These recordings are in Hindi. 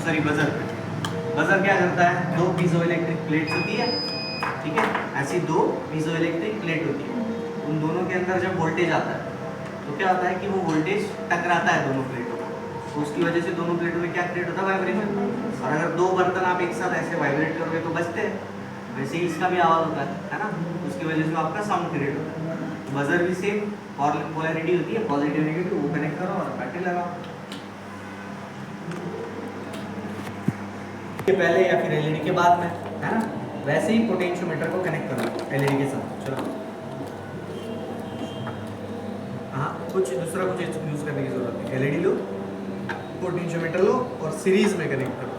सॉरी बजर पे। बजर क्या करता है, दो पीजो इलेक्ट्रिक प्लेट्स होती है, ठीक है, ऐसी दो पीजो इलेक्ट्रिक प्लेट होती है। उन दोनों के अंदर जब वोल्टेज आता है तो क्या होता है कि वो वोल्टेज टकराता है दोनों प्लेटों को, तो उसकी वजह से दोनों प्लेटों में क्या क्रिएट होता है, वाइब्रेशन। और अगर दो बर्तन आप एक साथ ऐसे वाइब्रेट करोगे तो बजते हैं, वैसे ही इसका भी आवाज़ होता है ना, उसकी वजह से आपका साउंड क्रिएट होता है। बजर भी सेम पोलैरिटी होती है, पॉजिटिव नेगेटिव, वो कनेक्ट करो और बैटरी लगाओ। पहले या फिर एलईडी के बाद में, है ना, वैसे ही पोटेंशियोमीटर को कनेक्ट करो एलईडी के साथ। चलो हाँ, कुछ दूसरा कुछ यूज करने की जरूरत नहीं, एलईडी लो, पोटेंशियोमीटर लो और सीरीज में कनेक्ट करो।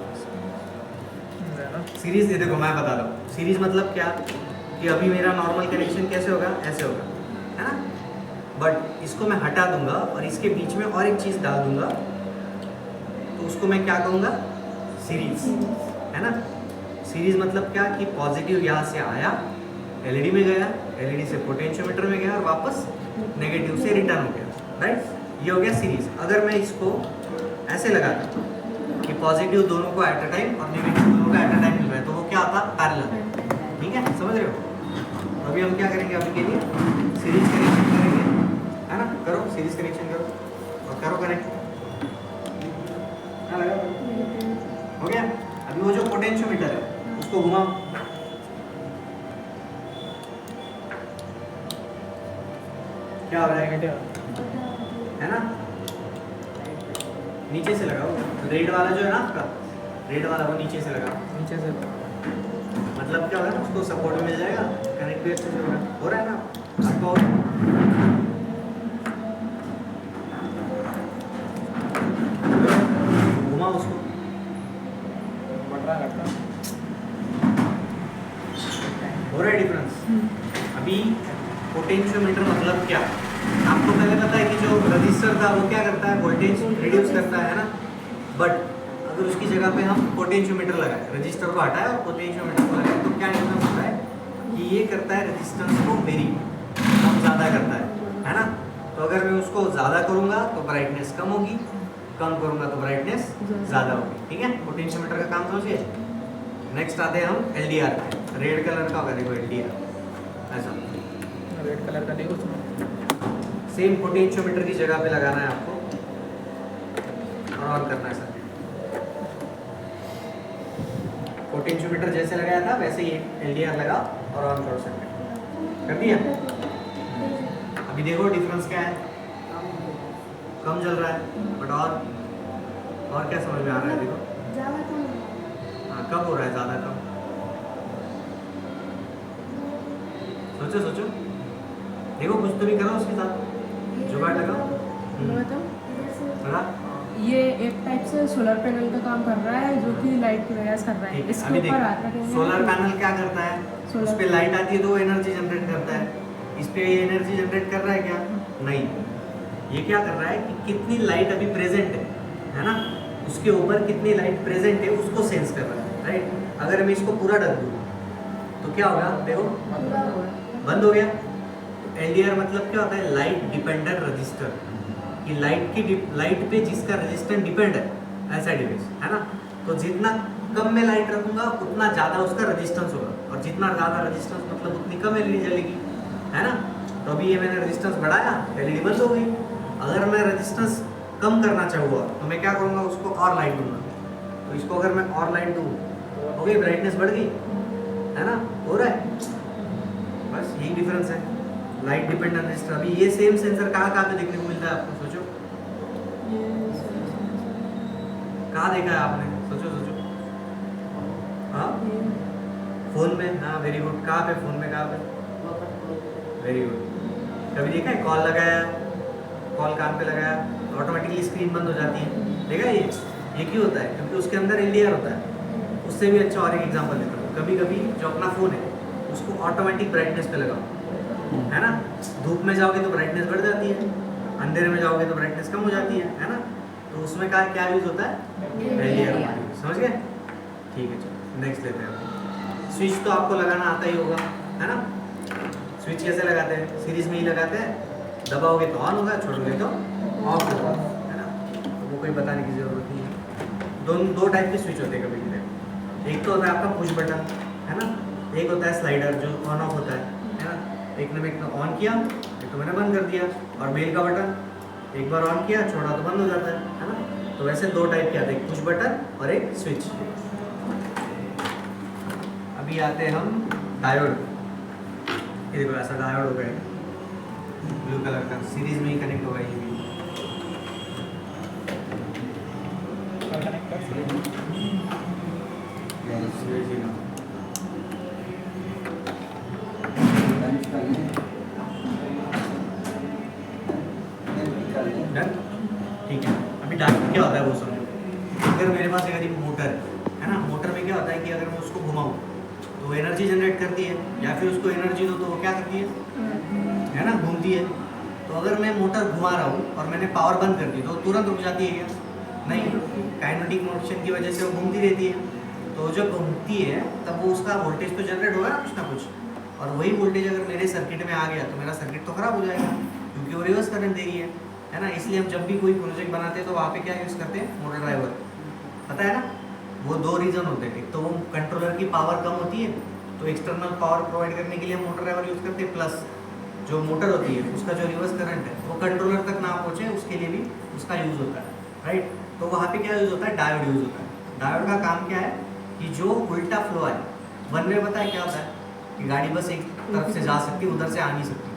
सीरीज, ये देखो मैं बता रहा हूँ, सीरीज मतलब क्या कि अभी मेरा नॉर्मल कनेक्शन कैसे होगा, ऐसे होगा, है ना, बट इसको मैं हटा दूंगा और इसके बीच में और एक चीज़ डाल दूंगा, तो उसको मैं क्या कहूँगा, सीरीज, है ना। सीरीज मतलब क्या कि पॉजिटिव यहाँ से आया, एलईडी में गया, एलईडी से पोटेंशियोमीटर में गया और वापस नेगेटिव से रिटर्न हो गया, राइट, ये हो गया सीरीज। अगर मैं इसको ऐसे लगा दूँ कि पॉजिटिव दोनों को एट अ टाइम और नेगेटिव दोनों को एट अ टाइम मिल रहा है, तो वो क्या आता है, पैरेलल, ठीक है, समझ रहे हो। अभी हम क्या करेंगे, अभी के लिए सीरीज कनेक्शन करेंगे, है ना, करो सीरीज कनेक्शन करो और करो कनेक्ट, हो गया। अभी वो जो पोटेंशियोमीटर है उसको घुमाओ, क्या हो रहा है ना, नीचे से लगाओ, रेड वाला जो है ना आपका, रेड वाला वो नीचे से लगाओ, नीचे से, मतलब क्या होगा ना, उसको सपोर्ट मिल जाएगा, कनेक्ट भी अच्छे से होगा, हो रहा है ना आपको। घुमाओ उसको, हो रहा है डिफरेंस। अभी पोटेंशियोमीटर मतलब क्या, आपको पहले पता है कि जो रजिस्टर था वो क्या करता है, वोल्टेज रिड्यूस करता है ना, बट अगर उसकी जगह पे हम पोटेंशियोमीटर लगाए, रजिस्टर को हटाए और पोटेंशियोमीटर को लगाए, तो क्या डिफरेंस होता है कि ये करता है रेजिस्टेंस को वेरी कम ज़्यादा करता है ना। तो अगर मैं उसको ज़्यादा करूँगा तो ब्राइटनेस कम होगी, कम करूँगा तो ब्राइटनेस ज़्यादा होगी, ठीक है। पोटेंशियोमीटर का काम समझिए। नेक्स्ट आते हैं हम एलडीआर पे, रेड कलर का होगा, देखो एलडीआर ऐसा रेड कलर का देखो, सेम पोटेंशियोमीटर की जगह पे लगाना है आपको और ऑन करना है सर। पोटेंशियोमीटर जैसे लगाया था वैसे ही एलडीआर लगा और ऑन करो सर्किट, कर दिया। अभी देखो डिफरेंस क्या है, कम चल रहा है, बट और क्या समझ में आ रहा है, देखो हाँ कब हो रहा है, ज़्यादा कम, सोचो सोचो, देखो कुछ तो भी करो उसके साथ, जुगाड़ लगाओ। लगा? ये एक टाइप से सोलर पैनल का काम कर रहा है, जो कि लाइट की वजह से कर रहा है। अभी इसके ऊपर देखो हाथ रखेंगे, सोलर पैनल क्या करता है, उस पे लाइट आती है तो वो एनर्जी जनरेट करता है, इस पे ये एनर्जी जनरेट कर रहा है क्या, नहीं, ये क्या कर रहा है कि कितनी लाइट अभी प्रेजेंट है ना, उसके ऊपर कितनी लाइट प्रेजेंट है उसको सेंस कर रहा है, राइट। अगर मैं इसको पूरा ढक दूँ तो क्या होगा, देखो बंद हो गया। तो एलडीआर मतलब क्या होता है, लाइट डिपेंडेंट रजिस्टर, कि लाइट पे जिसका रेजिस्टेंस डिपेंड है, ऐसा डिवाइस है ना। तो जितना कम में लाइट रखूंगा उतना ज़्यादा उसका रेजिस्टेंस होगा, और जितना ज़्यादा रेजिस्टेंस मतलब उतनी कम एलईडी जलेगी, है ना। तो अभी ये मैंने रेजिस्टेंस बढ़ाया, एलईडी बंद हो गई। अगर मैं रेजिस्टेंस कम करना चाहूँगा तो मैं क्या करूँगा, उसको और लाइट दूंगा, तो इसको अगर मैं और लाइट दूँ हो गई, ब्राइटनेस बढ़ गई, है ना, हो रहा है, बस यही डिफरेंस है, लाइट डिपेंडेंट रजिस्टर। अभी ये सेम सेंसर कहाँ पे देखने को मिलता है आपको, सोचो कहाँ देखा है आपने, सोचो सोचो, हाँ फोन में, हाँ वेरी गुड, कहाँ पे, फोन में कहाँ पे, वेरी गुड। कभी देखा है कॉल लगाया, कॉल कान पे लगाया तो ऑटोमेटिकली स्क्रीन बंद हो जाती है, देखा ये क्यों होता है, क्योंकि उसके अंदर एलडीआर होता है। उससे भी अच्छा और एक एग्जांपल देता हूँ, कभी कभी जो अपना फ़ोन है उसको ऑटोमेटिक ब्राइटनेस पे लगाओ, है ना, धूप में जाओगे तो ब्राइटनेस बढ़ जाती है, अंधेरे में जाओगे तो ब्राइटनेस कम हो जाती है ना। तो उसमें क्या यूज़ होता है, एलडीआर, समझ गए, ठीक है। चलो नेक्स्ट लेते हैं। स्विच तो आपको लगाना आता ही होगा, है ना। स्विच कैसे लगाते हैं, सीरीज में ही लगाते हैं, दबाओगे तो ऑन होगा, छोड़ोगे तो ऑफ होगा, है ना, तो वो कोई बताने की ज़रूरत नहीं है। दो टाइप के स्विच होते हैं कभी कभी। एक तो होता है आपका पुश बटन, है ना, एक होता है स्लाइडर जो ऑन ऑफ होता है ना। एक ने ऑन किया, एक तो मैंने बंद कर दिया। और बेल का बटन एक बार ऑन किया, छोड़ा तो बंद हो जाता है ना। तो वैसे दो टाइप के आते हैं, एक पुश बटन और एक स्विच। अभी आते हैं हम डायोड। ये देखो ऐसा डायोड हो गया ब्लू कलर का, सीरीज में ही कनेक्ट होगा ये भी। और कनेक्ट कर डन, ठीक है। अभी डायोड क्या होता है वो समझो। अगर मेरे पास एक मोटर है ना, मोटर में क्या होता है कि अगर मैं उसको घुमाऊँ तो एनर्जी जनरेट करती है, या फिर उसको एनर्जी दो तो वो क्या करती है ना, घूमती है। तो अगर मैं मोटर घुमा रहा हूँ और मैंने पावर बंद कर दी तो तुरंत रुक जाती है क्या? नहीं, काइनेटिक मोशन की वजह से वो घूमती रहती है। तो जब घूमती है तब वो उसका वोल्टेज तो जनरेट होगा ना कुछ, और वही वोल्टेज अगर मेरे सर्किट में आ गया तो मेरा सर्किट तो खराब हो जाएगा, क्योंकि वो रिवर्स करंट दे रही है ना। इसलिए हम जब भी कोई प्रोजेक्ट बनाते हैं तो वहाँ पे क्या यूज़ करते हैं, मोटर ड्राइवर, पता है ना। वो दो रीज़न होते हैं, एक तो वो कंट्रोलर की पावर कम होती है तो एक्सटर्नल पावर प्रोवाइड करने के लिए हम मोटर ड्राइवर यूज़ करते हैं, प्लस जो मोटर होती है उसका जो रिवर्स करंट है वो कंट्रोलर तक ना पहुँचे उसके लिए भी उसका यूज़ होता है, राइट। तो वहाँ पे क्या यूज़ होता है, डायोड यूज़ होता है। डायोड का काम क्या है कि जो उल्टा फ्लो है, वन वे पता है क्या होता है कि गाड़ी बस एक तरफ से जा सकती है, उधर से आ नहीं सकती।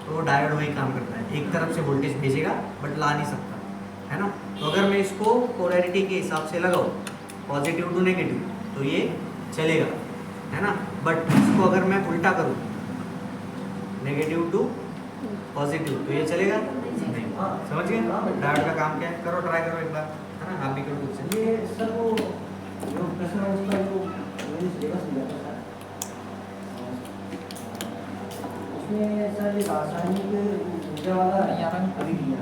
तो वो डायोड वही काम करता है, एक तरफ से वोल्टेज भेजेगा बट ला नहीं सकता, है ना। तो अगर मैं इसको पोलैरिटी के हिसाब से लगाऊँ, पॉजिटिव टू नेगेटिव, तो ये चलेगा, है ना। बट इसको अगर मैं उल्टा करूँ, नेगेटिव टू पॉजिटिव, तो ये चलेगा नहीं। समझ गए डायोड का काम क्या है? करो, ट्राई करो एक बार, है ना। आप भी करो खुद से। ये सर वो जो प्रश्न है उसका जो सिलेबस दिया था सर, उसमें सर ये रासायनिक ऊर्जा वाला यहाँ पर अभी दिया।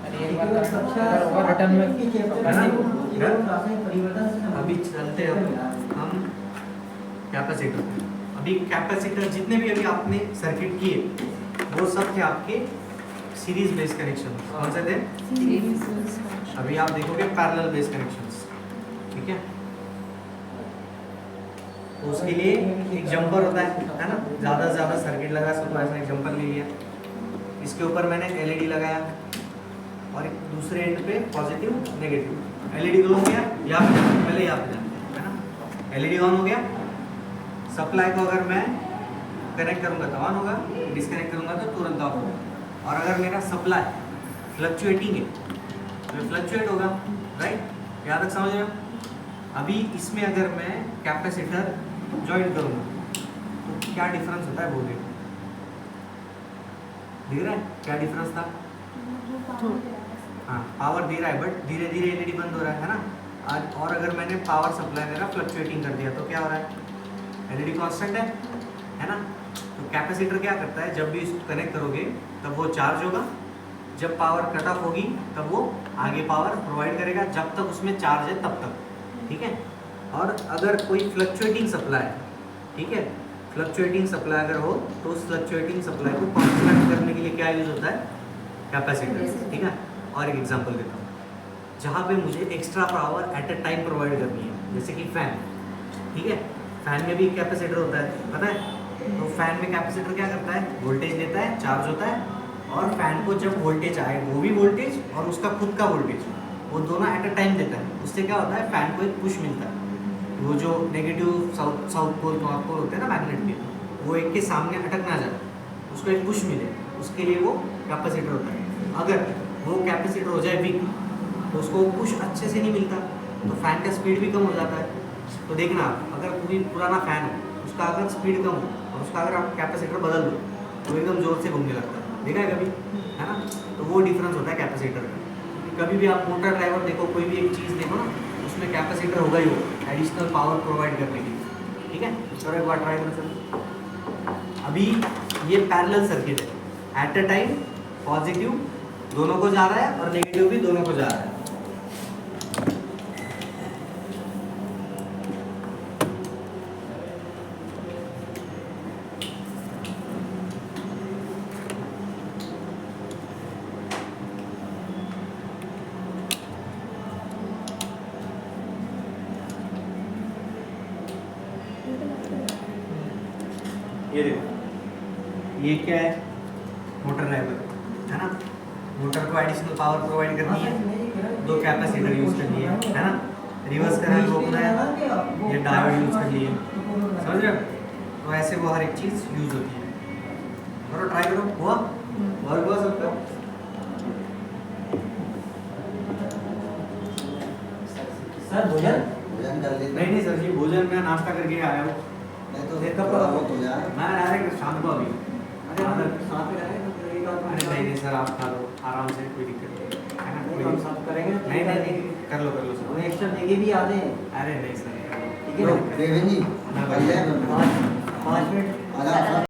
अरे एक बार अगर ओवर रिटर्न में रासायनिक परिवर्तन से अभी चलते हैं हम कैपेसिटर। अभी कैपेसिटर जितने भी अभी आपने सर्किट किए वो सब थे आपके सीरीज बेस कनेक्शन। कौन से थे? अभी आप देखोगे पैरेलल बेस कनेक्शंस, ठीक है। तो उसके लिए एक जंपर होता है ना, ज़्यादा से ज़्यादा सर्किट लगा सकता, ऐसा एक जंपर ले लिया। इसके ऊपर मैंने एलईडी लगाया और एक दूसरे एंड पे पॉजिटिव नेगेटिव। एलईडी ऑन हो गया, यहाँ पे जाना, पहले यहाँ पे जाना, है ना। एलईडी ऑन हो गया। सप्लाई को अगर मैं कनेक्ट करूँगा तो ऑन होगा, डिसकनेक्ट करूँगा तो तुरंत ऑफ होगा। और अगर मेरा सप्लाई फ्लक्चुएटिंग है तो फ्लक्चुएट होगा, राइट। यहाँ तक समझ रहे हो? अभी इसमें अगर मैं कैपेसिटर ज्वाइन करूँगा तो क्या डिफरेंस होता है वो देखो, दिख रहा है क्या डिफरेंस था? हाँ, पावर दे रहा है बट धीरे धीरे एलईडी बंद हो रहा है ना। आज और अगर मैंने पावर सप्लाई मेरा फ्लक्चुएटिंग कर दिया तो क्या हो रहा है, एलईडी कांस्टेंट है ना। तो कैपेसिटर क्या करता है, जब भी इसको कनेक्ट करोगे तब वो चार्ज होगा, जब पावर कट ऑफ होगी तब वो आगे पावर प्रोवाइड करेगा, जब तक उसमें चार्ज है तब तक, ठीक है। और अगर कोई फ्लक्चुएटिंग सप्लाई है, ठीक है, फ्लक्चुएटिंग सप्लाई अगर हो तो उस फ्लक्चुएटिंग सप्लाई को कांस्टेंट करने के लिए क्या यूज होता है, कैपेसिटर, ठीक है। और एक एग्जांपल देता हूँ, जहाँ पे मुझे extra power at a time provide करनी है, जैसे कि फैन, ठीक है। फैन में भी कैपेसिटर होता है, पता है। तो फैन में कैपेसिटर क्या करता है, वोल्टेज लेता है, चार्ज होता है, और फैन को जब वोल्टेज आए, वो भी वोल्टेज और उसका खुद का वोल्टेज, वो दोनों एट अ टाइम देता है। उससे क्या होता है, फैन को एक पुश मिलता है। वो जो negative south pole north pole होते हैं ना मैग्नेट के, वो एक के सामने अटक ना जाए, उसको एक पुश मिले, उसके लिए वो कैपेसिटर होता है। अगर वो कैपेसिटर हो जाए वीक तो उसको पुश अच्छे से नहीं मिलता, तो फैन का स्पीड भी कम हो जाता है। तो देखना आप, अगर कोई पुराना फैन हो, उसका अगर स्पीड कम हो और उसका अगर आप कैपेसिटर बदल दो तो एकदम जोर से घूमने लगता है, देखा है कभी, है ना। तो वो डिफरेंस होता है कैपेसिटर का। कभी भी आप मोटर ड्राइवर देखो, कोई भी एक चीज़ देखो ना, उसमें कैपेसिटर होगा ही हो, एडिशनल पावर प्रोवाइड करने के लिए, ठीक है। चलो एक बार ट्राई करो। चलो अभी ये पैरेलल सर्किट है, एट अ टाइम पॉजिटिव दोनों को जा रहा है और नेगेटिव भी दोनों को जा रहा है। ये देखो, ये क्या है, मोटर ड्राइवर है ना, मोटर को एडिशनल पावर प्रोवाइड करनी है, 2 कैपेसिटर यूज करनी है ना, रिवर्स करंट रोकना है, ये डायोड यूज करनी है, समझ रहे हो? तो ऐसे वो हर एक चीज़ यूज होती है। करो, ट्राई करो, हुआ और हुआ सबका? सर भोजन भोजन कर लेते नहीं सर जी, भोजन में नाश्ता करके आया हूँ, नहीं तो एक कप थोड़ा बहुत हो जाए। मैं डायरेक्ट शाम को अभी। अरे हम साथ में रहेंगे तो एक आध अरे नहीं सर, आप खा लो आराम से, कोई दिक्कत नहीं है ना, नहीं, कोई हम दिक्कत साथ करेंगे तो नहीं नहीं नहीं, नहीं, कर लो हम सर। एक्स्ट्रा देंगे भी आधे अरे नहीं सर, ठीक है तो ना? देवेंद्र जी, हाँ, कर ले। 5 मिनट आधा